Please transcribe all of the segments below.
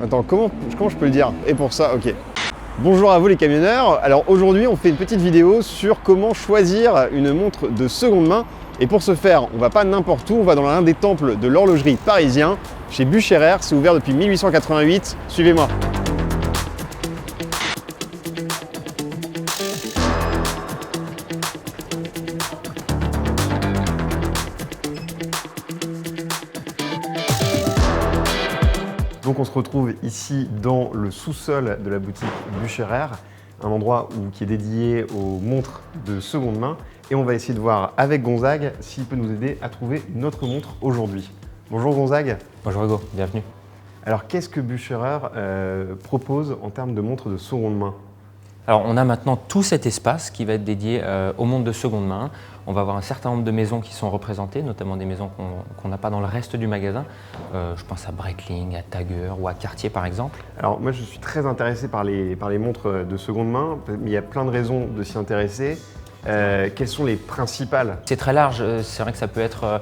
Attends, comment je peux le dire? Et pour ça, ok. Bonjour à vous les camionneurs. Alors aujourd'hui, on fait une petite vidéo sur comment choisir une montre de seconde main. Et pour ce faire, on va pas n'importe où, on va dans l'un des temples de l'horlogerie parisien, chez Bucherer. C'est ouvert depuis 1888. Suivez-moi. Donc on se retrouve ici dans le sous-sol de la boutique Bucherer, un endroit qui est dédié aux montres de seconde main. Et on va essayer de voir avec Gonzague s'il peut nous aider à trouver notre montre aujourd'hui. Bonjour Gonzague. Bonjour Hugo, bienvenue. Alors qu'est-ce que Bucherer propose en termes de montres de seconde main? Alors on a maintenant tout cet espace qui va être dédié aux montres de seconde main. On va avoir un certain nombre de maisons qui sont représentées, notamment des maisons qu'on n'a pas dans le reste du magasin. Je pense à Breitling, à Tagger ou à Cartier par exemple. Alors moi je suis très intéressé par les montres de seconde main, mais il y a plein de raisons de s'y intéresser. Quelles sont les principales? C'est très large, c'est vrai que ça peut être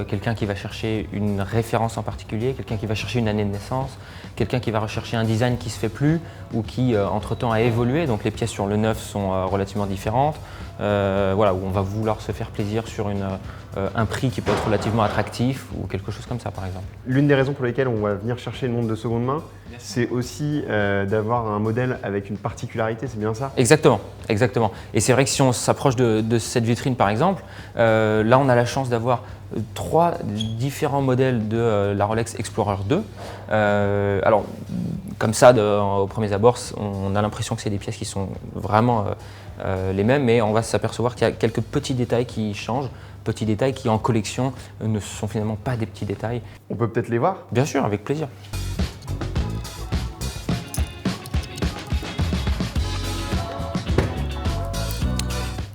quelqu'un qui va chercher une référence en particulier, quelqu'un qui va chercher une année de naissance, quelqu'un qui va rechercher un design qui ne se fait plus ou qui entre-temps a évolué, donc les pièces sur le neuf sont relativement différentes. Voilà, où on va vouloir se faire plaisir sur un prix qui peut être relativement attractif ou quelque chose comme ça par exemple. L'une des raisons pour lesquelles on va venir chercher une montre de seconde main, c'est aussi d'avoir un modèle avec une particularité, c'est bien ça? Exactement, exactement. Et c'est vrai que si on s'approche de cette vitrine par exemple, là on a la chance d'avoir 3 différents modèles de la Rolex Explorer 2. Alors comme ça, au premier abord, on a l'impression que c'est des pièces qui sont vraiment les mêmes, mais on va s'apercevoir qu'il y a quelques petits détails qui changent, petits détails qui en collection ne sont finalement pas des petits détails. On peut peut-être les voir? Bien sûr, avec plaisir.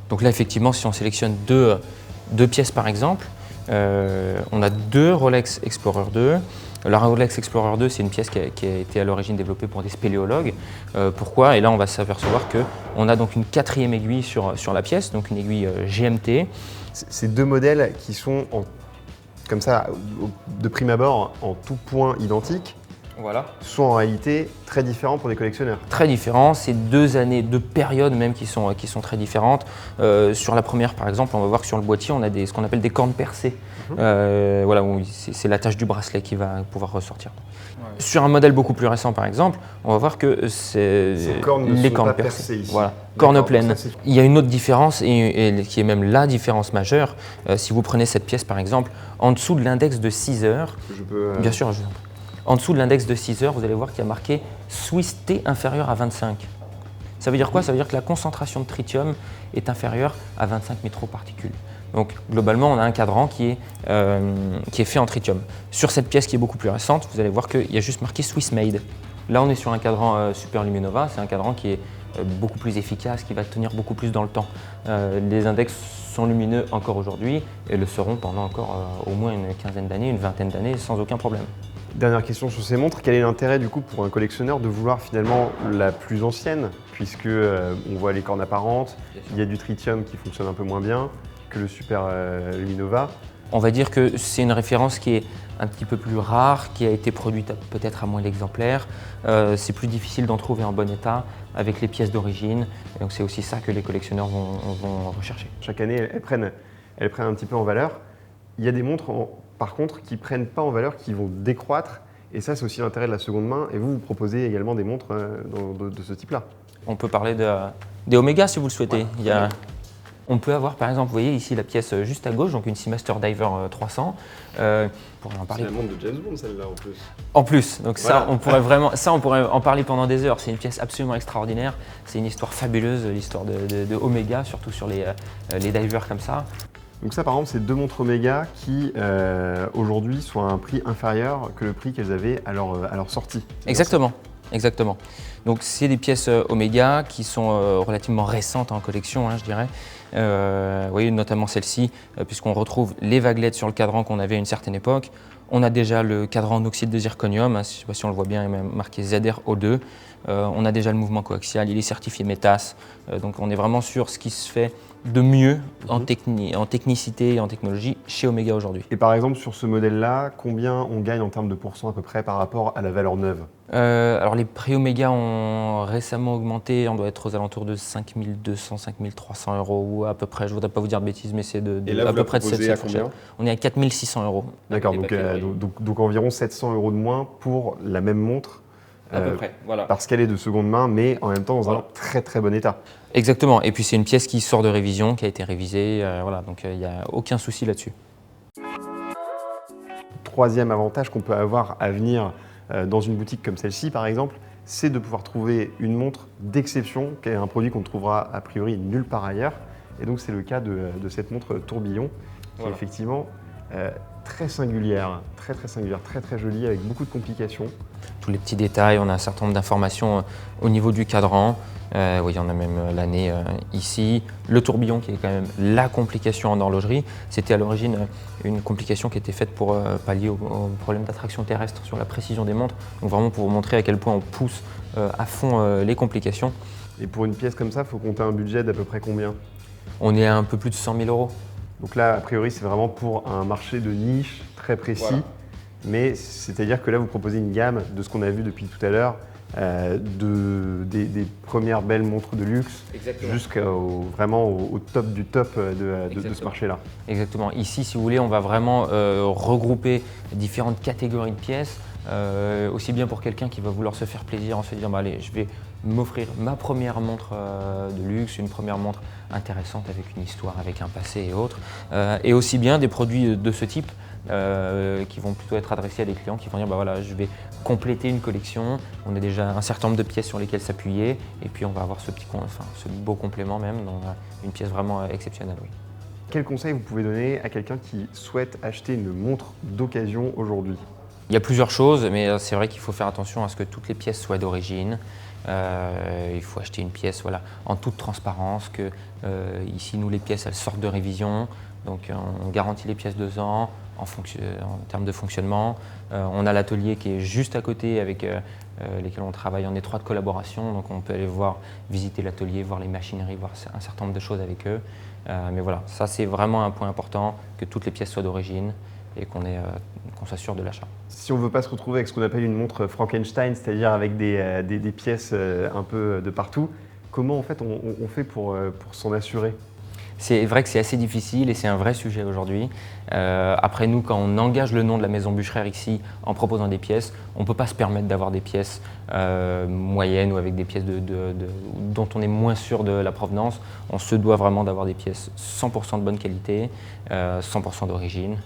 Donc là, effectivement, si on sélectionne deux pièces par exemple, on a 2 Rolex Explorer 2. La Rolex Explorer 2, c'est une pièce qui a été à l'origine développée pour des spéléologues. Pourquoi? Et là, on va s'apercevoir qu'on a donc une 4e aiguille sur la pièce, donc une aiguille GMT. Ces 2 modèles qui sont, comme ça, de prime abord, en tout point identiques, Voilà. sont en réalité très différents pour des collectionneurs. Très différents, c'est 2 années, 2 périodes même qui sont très différentes. Sur la première par exemple, on va voir que sur le boîtier, on a ce qu'on appelle des cornes percées. Voilà, c'est l'attache du bracelet qui va pouvoir ressortir. Ouais. Sur un modèle beaucoup plus récent par exemple, on va voir que ces cornes ne sont pas percées ici. Voilà, cornes pleines. Il y a une autre différence et qui est même la différence majeure. Si vous prenez cette pièce par exemple, en dessous de l'index de 6 heures, je peux, bien sûr, je vous en prie. En dessous de l'index de 6 heures, vous allez voir qu'il y a marqué Swiss T inférieur à 25. Ça veut dire quoi? Ça veut dire que la concentration de tritium est inférieure à 25 microparticules. Donc globalement, on a un cadran qui est fait en tritium. Sur cette pièce qui est beaucoup plus récente, vous allez voir qu'il y a juste marqué Swiss Made. Là, on est sur un cadran Super Luminova. C'est un cadran qui est beaucoup plus efficace, qui va tenir beaucoup plus dans le temps. Les index sont lumineux encore aujourd'hui et le seront pendant encore au moins une quinzaine d'années, une vingtaine d'années, sans aucun problème. Dernière question sur ces montres, quel est l'intérêt du coup pour un collectionneur de vouloir finalement la plus ancienne, puisque on voit les cornes apparentes, il y a du tritium qui fonctionne un peu moins bien que le Super Luminova. On va dire que c'est une référence qui est un petit peu plus rare, qui a été produite peut-être à moins d'exemplaires. C'est plus difficile d'en trouver en bon état avec les pièces d'origine. Donc c'est aussi ça que les collectionneurs vont rechercher. Chaque année, elles prennent un petit peu en valeur. Il y a des montres par contre qui ne prennent pas en valeur, qui vont décroître. Et ça, c'est aussi l'intérêt de la seconde main. Et vous proposez également des montres de ce type-là. On peut parler des Omega si vous le souhaitez. Ouais. On peut avoir par exemple, vous voyez ici la pièce juste à gauche, donc une Seamaster Diver 300. Pour en parler. C'est la montre de James Bond celle-là en plus. En plus, donc voilà. on pourrait en parler pendant des heures. C'est une pièce absolument extraordinaire. C'est une histoire fabuleuse, l'histoire de Omega, surtout sur les divers comme ça. Donc ça par exemple, c'est 2 montres Omega qui aujourd'hui sont à un prix inférieur que le prix qu'elles avaient à leur sortie. Exactement. Exactement. Donc c'est des pièces Omega qui sont relativement récentes en collection, je dirais. Vous voyez notamment celle-ci, puisqu'on retrouve les vaguelettes sur le cadran qu'on avait à une certaine époque. On a déjà le cadran en oxyde de zirconium, je ne sais pas si on le voit bien, il est marqué ZRO2. On a déjà le mouvement coaxial, il est certifié METAS. Donc on est vraiment sur ce qui se fait de mieux en technicité et en technologie chez Omega aujourd'hui. Et par exemple, sur ce modèle-là, combien on gagne en termes de pourcents à peu près par rapport à la valeur neuve? Alors les prix Omega ont récemment augmenté, on doit être aux alentours de 5 200, 5 300 euros ou à peu près, je ne voudrais pas vous dire de bêtises, mais c'est Et là, à vous peu la près de proposez 700 à combien? On est à 4 600 euros. D'accord, donc environ 700 euros de moins pour la même montre. À peu près, voilà. Parce qu'elle est de seconde main, mais en même temps dans un très très bon état. Exactement, et puis c'est une pièce qui sort de révision, qui a été révisée, voilà, donc il n'y a aucun souci là-dessus. Troisième avantage qu'on peut avoir à venir dans une boutique comme celle-ci par exemple, c'est de pouvoir trouver une montre d'exception, qui est un produit qu'on ne trouvera a priori nulle part ailleurs. Et donc c'est le cas de cette montre tourbillon, qui est effectivement très singulière, très très jolie, avec beaucoup de complications. Tous les petits détails, on a un certain nombre d'informations au niveau du cadran. Oui, on a même l'année ici. Le tourbillon qui est quand même la complication en horlogerie. C'était à l'origine une complication qui était faite pour pallier au problème d'attraction terrestre sur la précision des montres. Donc vraiment pour vous montrer à quel point on pousse à fond les complications. Et pour une pièce comme ça, il faut compter un budget d'à peu près combien? On est à un peu plus de 100 000 euros. Donc là, a priori, c'est vraiment pour un marché de niche très précis. Voilà. Mais c'est-à-dire que là, vous proposez une gamme de ce qu'on a vu depuis tout à l'heure, des premières belles montres de luxe jusqu'au vraiment au top du top de ce marché-là. Exactement. Ici, si vous voulez, on va vraiment regrouper différentes catégories de pièces, aussi bien pour quelqu'un qui va vouloir se faire plaisir en se disant bah, allez, je vais m'offrir ma première montre de luxe, une première montre intéressante avec une histoire, avec un passé et autres, et aussi bien des produits de ce type qui vont plutôt être adressés à des clients qui vont dire bah voilà, je vais compléter une collection, on a déjà un certain nombre de pièces sur lesquelles s'appuyer et puis on va avoir ce beau complément même, donc une pièce vraiment exceptionnelle. Oui. Quel conseil vous pouvez donner à quelqu'un qui souhaite acheter une montre d'occasion aujourd'hui? Il y a plusieurs choses, mais c'est vrai qu'il faut faire attention à ce que toutes les pièces soient d'origine. Il faut acheter une pièce voilà, en toute transparence, que ici nous les pièces elles sortent de révision, donc on garantit les pièces 2 ans en termes de fonctionnement. On a l'atelier qui est juste à côté avec lesquels on travaille en étroite collaboration, donc on peut aller visiter l'atelier, voir les machineries, voir un certain nombre de choses avec eux. Mais voilà, ça c'est vraiment un point important, que toutes les pièces soient d'origine et qu'on s'assure de l'achat. Si on ne veut pas se retrouver avec ce qu'on appelle une montre Frankenstein, c'est-à-dire avec des pièces un peu de partout, comment en fait on fait pour s'en assurer? C'est vrai que c'est assez difficile et c'est un vrai sujet aujourd'hui. Après nous, quand on engage le nom de la maison Bucherer ici en proposant des pièces, on ne peut pas se permettre d'avoir des pièces moyennes ou avec des pièces dont on est moins sûr de la provenance. On se doit vraiment d'avoir des pièces 100% de bonne qualité, 100% d'origine.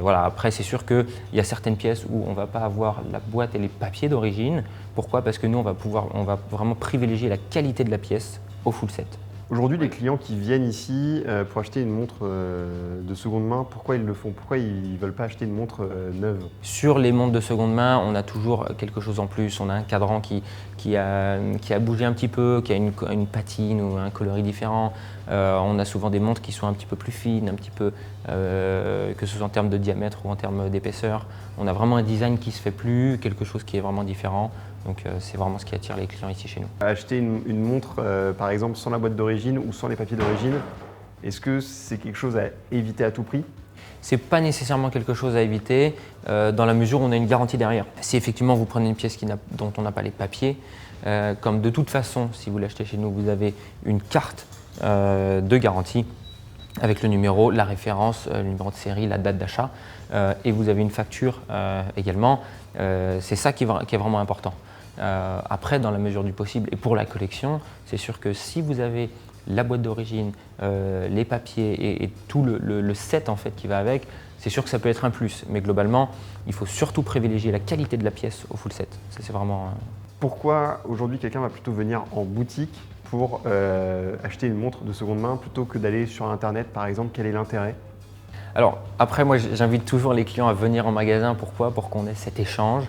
Voilà. Après, c'est sûr qu'il y a certaines pièces où on ne va pas avoir la boîte et les papiers d'origine. Pourquoi? Parce que nous, on va vraiment privilégier la qualité de la pièce au full set. Aujourd'hui, les clients qui viennent ici pour acheter une montre de seconde main, pourquoi ils le font? Pourquoi ils ne veulent pas acheter une montre neuve? Sur les montres de seconde main, on a toujours quelque chose en plus. On a un cadran qui a bougé un petit peu, qui a une patine ou un coloris différent. On a souvent des montres qui sont un petit peu plus fines, un petit peu, que ce soit en termes de diamètre ou en termes d'épaisseur. On a vraiment un design qui ne se fait plus, quelque chose qui est vraiment différent. Donc c'est vraiment ce qui attire les clients ici chez nous. Acheter une montre, par exemple, sans la boîte d'origine ou sans les papiers d'origine, est-ce que c'est quelque chose à éviter à tout prix? Ce n'est pas nécessairement quelque chose à éviter dans la mesure où on a une garantie derrière. Si effectivement vous prenez une pièce dont on n'a pas les papiers, comme de toute façon, si vous l'achetez chez nous, vous avez une carte de garantie avec le numéro, la référence, le numéro de série, la date d'achat et vous avez une facture également. C'est ça qui est vraiment important. Après, dans la mesure du possible et pour la collection, c'est sûr que si vous avez la boîte d'origine, les papiers et tout le set en fait qui va avec, c'est sûr que ça peut être un plus. Mais globalement, il faut surtout privilégier la qualité de la pièce au full set. Ça, c'est vraiment… Pourquoi aujourd'hui quelqu'un va plutôt venir en boutique pour acheter une montre de seconde main plutôt que d'aller sur Internet par exemple? Quel est l'intérêt? Alors après, moi j'invite toujours les clients à venir en magasin. Pourquoi? Pour qu'on ait cet échange,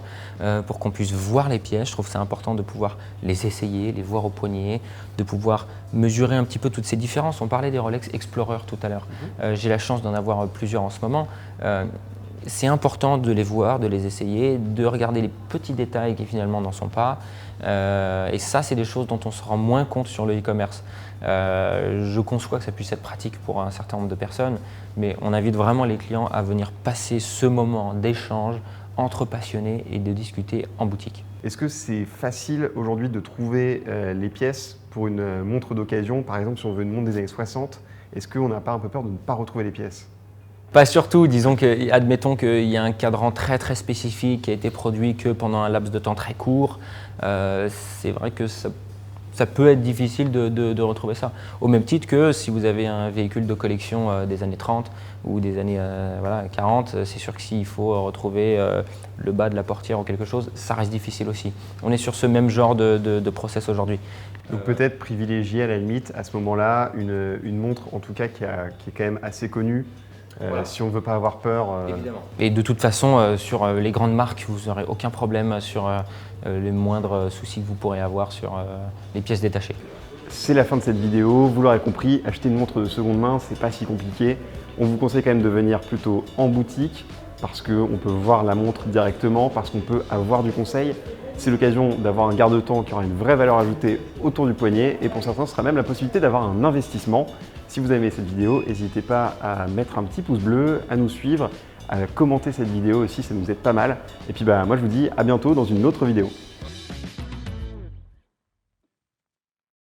pour qu'on puisse voir les pièces. Je trouve que c'est important de pouvoir les essayer, les voir au poignet, de pouvoir mesurer un petit peu toutes ces différences. On parlait des Rolex Explorer tout à l'heure. J'ai la chance d'en avoir plusieurs en ce moment. C'est important de les voir, de les essayer, de regarder les petits détails qui finalement n'en sont pas. Et ça, c'est des choses dont on se rend moins compte sur le e-commerce. Je conçois que ça puisse être pratique pour un certain nombre de personnes, mais on invite vraiment les clients à venir passer ce moment d'échange entre passionnés et de discuter en boutique. Est-ce que c'est facile aujourd'hui de trouver les pièces pour une montre d'occasion? Par exemple, si on veut une montre des années 60, est-ce qu'on n'a pas un peu peur de ne pas retrouver les pièces? Pas surtout, admettons qu'il y a un cadran très très spécifique qui a été produit que pendant un laps de temps très court. C'est vrai que ça peut être difficile de retrouver ça. Au même titre que si vous avez un véhicule de collection des années 30 ou des années 40, c'est sûr que s'il faut retrouver le bas de la portière ou quelque chose, ça reste difficile aussi. On est sur ce même genre de process aujourd'hui. Donc peut-être privilégier à la limite à ce moment-là une montre en tout cas qui est quand même assez connue. Voilà. Si on ne veut pas avoir peur. Évidemment. Et de toute façon, sur les grandes marques, vous n'aurez aucun problème sur les moindres soucis que vous pourrez avoir sur les pièces détachées. C'est la fin de cette vidéo. Vous l'aurez compris, acheter une montre de seconde main, c'est pas si compliqué. On vous conseille quand même de venir plutôt en boutique parce qu'on peut voir la montre directement, parce qu'on peut avoir du conseil. C'est l'occasion d'avoir un garde-temps qui aura une vraie valeur ajoutée autour du poignet et pour certains, ce sera même la possibilité d'avoir un investissement. Si vous avez aimé cette vidéo, n'hésitez pas à mettre un petit pouce bleu, à nous suivre, à commenter cette vidéo aussi, ça nous aide pas mal. Et puis moi je vous dis à bientôt dans une autre vidéo.